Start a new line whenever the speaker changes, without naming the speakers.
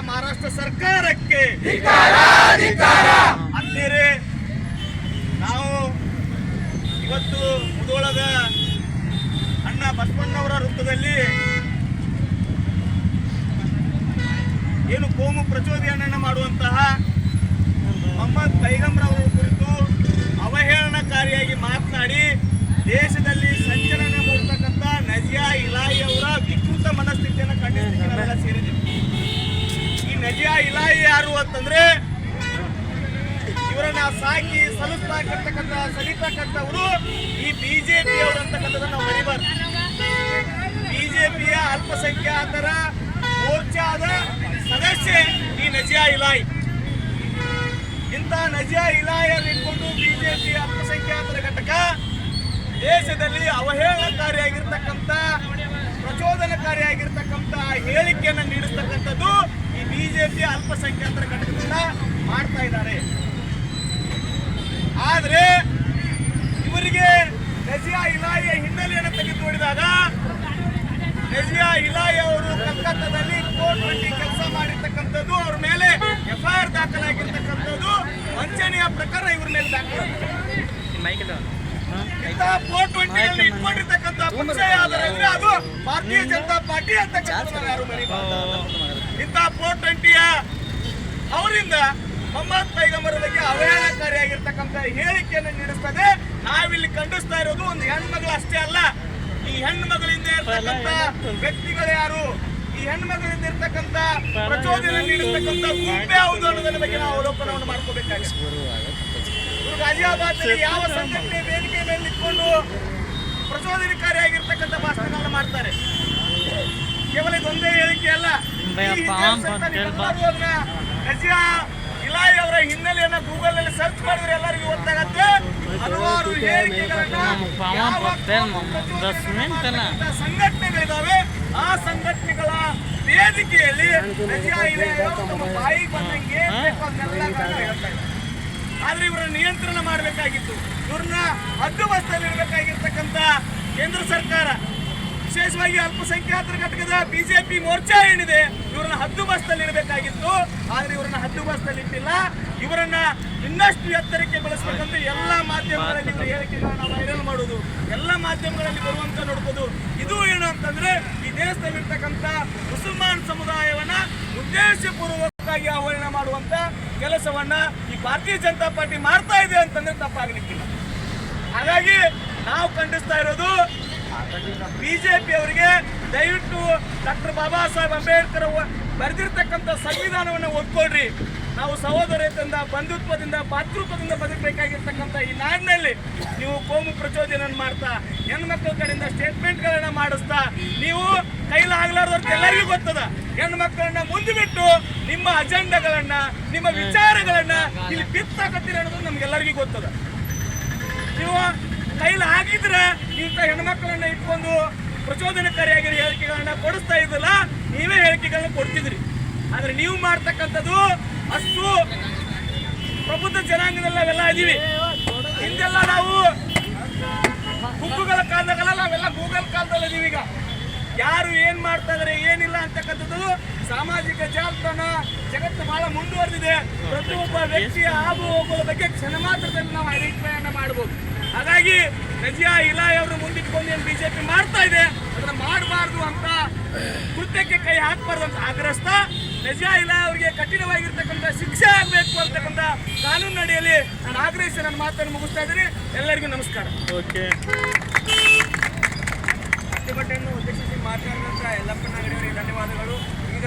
ಮಹಾರಾಷ್ಟ್ರ ಸರ್ಕಾರಕ್ಕೆ ಅಂತೀರಿ. ನಾವು ಇವತ್ತು ಮುಧೋಳದ ಅಣ್ಣ ಬಸವಣ್ಣವರ ವೃತ್ತದಲ್ಲಿ ಏನು ಕೋಮು ಪ್ರಚೋದನೆಯನ್ನು ಮಾಡುವಂತಹ ಮೊಹಮ್ಮದ್ ಪೈಗಂಬರ್ ಅವರ ಕುರಿತು ಅವಹೇಳನಕಾರಿಯಾಗಿ ಮಾತನಾಡಿ ದೇಶದಲ್ಲಿ ಸಂಚಲನ ಮೂಡ್ತಕ್ಕಂಥ ನಜಿಯಾ ಇಲಾಹಿ ಅವರ ವಿಕೃತ ಮನಸ್ಥಿತಿಯನ್ನು ಖಂಡಿಸಲಿಕ್ಕೆ ನಾವೆಲ್ಲ ಸೇರಿದ್ದೀವಿ. ಈ ನಜಿಯಾ ಇಲಾಹಿ ಯಾರು ಅಂತಂದ್ರೆ ಇವರನ್ನ ಸಾಕಿ ಸಲಿತಕ್ಕಂಥವರು ಈ ಬಿಜೆಪಿ ಅವರು ಅಂತಕ್ಕಂಥದ್ದನ್ನು ನಾವು ಮರಿಬಾರ್ದು. ಬಿಜೆಪಿಯ ಅಲ್ಪಸಂಖ್ಯಾತರ ಮೋರ್ಚಾದ ಸದಸ್ಯ ಈ ನಜಿಯಾ ಇಲಾಹಿ. ಇಂಥ ನಜಿಯಾ ಇಲಾಹಿಯನ್ನು ಇಟ್ಕೊಂಡು ಬಿಜೆಪಿ ಅಲ್ಪಸಂಖ್ಯಾತರ ಘಟಕ ದೇಶದಲ್ಲಿ ಅವಹೇಳನಕಾರಿಯಾಗಿರ್ತಕ್ಕಂಥ ಪ್ರಚೋದನಕಾರಿಯಾಗಿರ್ತಕ್ಕಂಥ ಹೇಳಿಕೆಯನ್ನು ನೀಡಿಸ್ತಕ್ಕಂಥದ್ದು ಈ ಬಿಜೆಪಿ ಅಲ್ಪಸಂಖ್ಯಾತರ ಘಟಕದಿಂದ ಮಾಡ್ತಾ ಇದ್ದಾರೆ. ಆದ್ರೆ ಇವರಿಗೆ ನಜಿಯಾ ಇಲಾಹಿಯ ಹಿನ್ನೆಲೆಯನ್ನು ತೆಗೆದು ನೋಡಿದಾಗ ನಜಿಯಾ ಇಲಾಹಿ ಅವರು ಕಲ್ಕತ್ತಾದಲ್ಲಿ ಕೋರ್ಟ್ ಕೆಲಸ ಮಾಡಿರ್ತಕ್ಕಂಥದ್ದು, ಅವ್ರ ಮೇಲೆ FIR ದಾಖಲಾಗಿರ್ತಕ್ಕಂಥದ್ದು, ವಂಚನೆಯ ಪ್ರಕಾರ ಇವ್ರ ಮೇಲೆ ದಾಖಲಾಗಿದೆ. ಇಂತಹ ಇಟ್ಕೊಂಡಿರ್ತಕ್ಕಂಥ ಪಕ್ಷ ಯಾವ್ದಾದ್ರೆ ಅದು ಭಾರತೀಯ ಜನತಾ ಪಾರ್ಟಿ ಅಂತಕ್ಕಂಥ ಯಾರು ಇಂತಹ 420 ಅವರಿಂದ ಮೊಹಮ್ಮದ್ ಪೈಗಂಬರ್ ಬಗ್ಗೆ ಅವಹೇಳನಕಾರಿಯಾಗಿರ್ತಕ್ಕಂಥ ಹೇಳಿಕೆಯನ್ನು ನೀಡಿಸ್ತದೆ. ನಾವಿಲ್ಲಿ ಖಂಡಿಸ್ತಾ ಇರೋದು ಒಂದು ಹೆಣ್ಮಗಳು ಅಷ್ಟೇ ಅಲ್ಲ, ಈ ಹೆಣ್ಮಗಳಿಂದ ಇರ್ತಕ್ಕಂಥ ವ್ಯಕ್ತಿಗಳು ಯಾರು, ಈ ಹೆಣ್ಮಗಳಿಂದ ಇರ್ತಕ್ಕಂಥ ಪ್ರಚೋದನೆ ನೀಡಿರ್ತಕ್ಕಂಥ ಗುಂಪೆ ಯಾವುದು ಅನ್ನೋದರ ಬಗ್ಗೆ ನಾವು ಅವಲೋಕನವನ್ನು ಮಾಡ್ಕೋಬೇಕಾಗಿದೆ. ಗಾಜಿಯಾಬಾದ್ ಯಾವ ಸಂಘಟನೆ ವೇದಿಕೆ ಮೇಲೆ ನಿಂತ್ಕೊಂಡು ಪ್ರಚೋದನಕಾರಿಯಾಗಿರ್ತಕ್ಕಂಥ ಭಾಷಣಗಳನ್ನು ಮಾಡ್ತಾರೆ. ಕೇವಲ ಇದೊಂದೇ ಹೇಳಿಕೆ ಅಲ್ಲ, ನಜಿಯಾ ಇಲಾಹಿ ಅವರ ಹಿನ್ನೆಲೆಯನ್ನ ಗೂಗಲ್ ನಲ್ಲಿ ಸರ್ಚ್ ಮಾಡಿದ್ರೆ ಎಲ್ಲರಿಗೂ ಗೊತ್ತಾಗತ್ತೆ. ಹಲವಾರು ಸಂಘಟನೆಗಳಿದಾವೆ. ಆ ಸಂಘಟನೆಗಳ ವೇದಿಕೆಯಲ್ಲಿ ನಜಿಯಾ ಇಲಾಹಿ ತಮ್ಮ ಬಾಯಿಗೆ ಬಂದಂಗೆ ಹೇಳ್ತಾ ಇದ್ದಾರೆ. ಆದ್ರೆ ಇವರನ್ನ ನಿಯಂತ್ರಣ ಮಾಡಬೇಕಾಗಿತ್ತು. ಇವ್ರನ್ನ ಹದ್ದುಬಸ್ತಿನಲ್ಲಿ ಇರಬೇಕಾಗಿರ್ತಕ್ಕಂಥ ಕೇಂದ್ರ ಸರ್ಕಾರ, ವಿಶೇಷವಾಗಿ ಅಲ್ಪಸಂಖ್ಯಾತರ ಘಟಕದ ಬಿಜೆಪಿ ಮೋರ್ಚಾ ಏನಿದೆ, ಇವರನ್ನ ಹದ್ದುಬಸ್ತಿನಲ್ಲಿ ಇರಬೇಕಾಗಿತ್ತು. ಆದ್ರೆ ಇವರನ್ನ ಹದ್ದುಬಸ್ತಿನಲ್ಲಿ ಇಟ್ಟಿಲ್ಲ. ಇವರನ್ನ ಇನ್ನಷ್ಟು ಎತ್ತರಕ್ಕೆ ಬೆಳೆಸಬೇಕಂತ ಎಲ್ಲ ಮಾಧ್ಯಮಗಳಲ್ಲಿ ಹೇಳಿಕೆಗಳನ್ನ ವೈರಲ್ ಮಾಡೋದು, ಎಲ್ಲ ಮಾಧ್ಯಮಗಳಲ್ಲಿ ಬರುವಂತ ನೋಡ್ಬೋದು. ಇದು ಏನು ಅಂತಂದ್ರೆ ಈ ದೇಶದಲ್ಲಿರ್ತಕ್ಕಂಥ ಮುಸಲ್ಮಾನ್ ಸಮುದಾಯವನ್ನ ಉದ್ದೇಶಪೂರ್ವಕವಾಗಿ ಅವಹೇಳನ ಮಾಡುವಂತ ಕೆಲಸವನ್ನ ಈ ಭಾರತೀಯ ಜನತಾ ಪಾರ್ಟಿ ಮಾಡ್ತಾ ಇದೆ ಅಂತಂದ್ರೆ ತಪ್ಪಾಗಲಿಕ್ಕಿಲ್ಲ. ಹಾಗಾಗಿ ನಾವು ಖಂಡಿಸ್ತಾ ಇರೋದು ಬಿಜೆಪಿ ಅವರಿಗೆ ದಯವಿಟ್ಟು ಡಾಕ್ಟರ್ ಬಾಬಾ ಸಾಹೇಬ್ ಅಂಬೇಡ್ಕರ್ ಬರೆದಿರ್ತಕ್ಕಂಥ ಸಂವಿಧಾನವನ್ನು ಒಪ್ಕೊಳ್ರಿ. ನಾವು ಸಹೋದರತೆಯಿಂದ, ಬಂಧುತ್ವದಿಂದ, ಭಾತೃತ್ವದಿಂದ ಬದುಕಬೇಕಾಗಿರ್ತಕ್ಕಂಥ ಈ ನಾಡಿನಲ್ಲಿ ನೀವು ಕೋಮು ಪ್ರಚೋದನೆಯನ್ನು ಮಾಡ್ತಾ ಹೆಣ್ಮಕ್ಳ ಕಡೆಯಿಂದ ಸ್ಟೇಟ್ಮೆಂಟ್ಗಳನ್ನ ಮಾಡಿಸ್ತಾ ನೀವು ಕೈಲಾಗಲಾರ್ದವ್ರಿಗೆ ಎಲ್ಲರಿಗೂ ಗೊತ್ತದ. ಹೆಣ್ಮಕ್ಳನ್ನ ಮುಂದೆ ಬಿಟ್ಟು ನಿಮ್ಮ ಅಜೆಂಡಾಗಳನ್ನ, ನಿಮ್ಮ ವಿಚಾರಗಳನ್ನ ಇಲ್ಲಿ ಬಿತ್ತಾಕತ್ತೀರಿ ಅನ್ನೋದು ನಮ್ಗೆಲ್ಲರಿಗೂ ಗೊತ್ತದ. ನೀವು ಕೈಲಿ ಆಗಿದ್ರೆ ಇಂಥ ಹೆಣ್ಮಕ್ಳನ್ನ ಇಟ್ಕೊಂಡು ಪ್ರಚೋದನಕಾರಿಯಾಗಿ ಹೇಳಿಕೆಗಳನ್ನ ಕೊಡಿಸ್ತಾ ಇದ್ದಲ್ಲ, ನೀವೇ ಹೇಳಿಕೆಗಳನ್ನ ಕೊಡ್ತಿದ್ರಿ. ಆದ್ರೆ ನೀವು ಮಾಡ್ತಕ್ಕಂಥದ್ದು ಅಷ್ಟು ಪ್ರಬುದ್ಧ ಜನಾಂಗದಲ್ಲಿ ನಾವೆಲ್ಲ ಇದೀವಿ. ಹಿಂದೆಲ್ಲ ನಾವು ಗುಂಪುಗಳ ಕಾಲದಾಗಲ್ಲ, ನಾವೆಲ್ಲ ಗೂಗಲ್ ಕಾಲದಲ್ಲಿ ಇದೀವಿ. ಈಗ ಯಾರು ಏನ್ ಮಾಡ್ತಾ ಇದಾರೆ ಏನಿಲ್ಲ ಅಂತಕ್ಕಂಥದ್ದು ಸಾಮಾಜಿಕ ಜಾಲತಾಣ ಜಗತ್ತು ಬಹಳ ಮುಂದುವರೆದಿದೆ. ಪ್ರತಿಯೊಬ್ಬ ವ್ಯಕ್ತಿಯ ಆಗು ಹೋಗುವ ಬಗ್ಗೆ ಕ್ಷಣ ಮಾತ್ರದಲ್ಲಿ ನಾವು ಐಡೆಂಟಿಫೈಯನ್ನು ಮಾಡಬಹುದು. ಹಾಗಾಗಿ ನಜಿಯಾ ಇಲಾಹಿ ಅವರು ಮುಂದಿಟ್ಕೊಂಡು ಏನು ಬಿಜೆಪಿ ಮಾಡ್ತಾ ಇದೆ ಅದನ್ನ ಮಾಡಬಾರ್ದು ಅಂತ, ಕೃತ್ಯಕ್ಕೆ ಕೈ ಹಾಕಬಾರ್ದು ಅಂತ ಆಗ್ರಹಿಸ್ತಾ ನಜಿಯಾ ಇಲಾಹಿ ಅವರಿಗೆ ಕಠಿಣವಾಗಿರ್ತಕ್ಕಂಥ ಶಿಕ್ಷೆ ಆಗಬೇಕು ಅಂತಕ್ಕಂಥ ಕಾನೂನು ಅಡಿಯಲ್ಲಿ ನಾನು ಆಗ್ರಹಿಸಿ ನನ್ನ ಮಾತನ್ನು ಮುಗಿಸ್ತಾ ಇದ್ದೀನಿ. ಎಲ್ಲರಿಗೂ ನಮಸ್ಕಾರ. ಪ್ರತಿಭಟನೆಯನ್ನು ಉದ್ದೇಶಿಸಿ ಮಾತನಾಡಿದಂಥ ಯಲ್ಲಪ್ಪ ನಾಗಡಿ ಅವರಿಗೆ ಧನ್ಯವಾದಗಳು. ಈಗ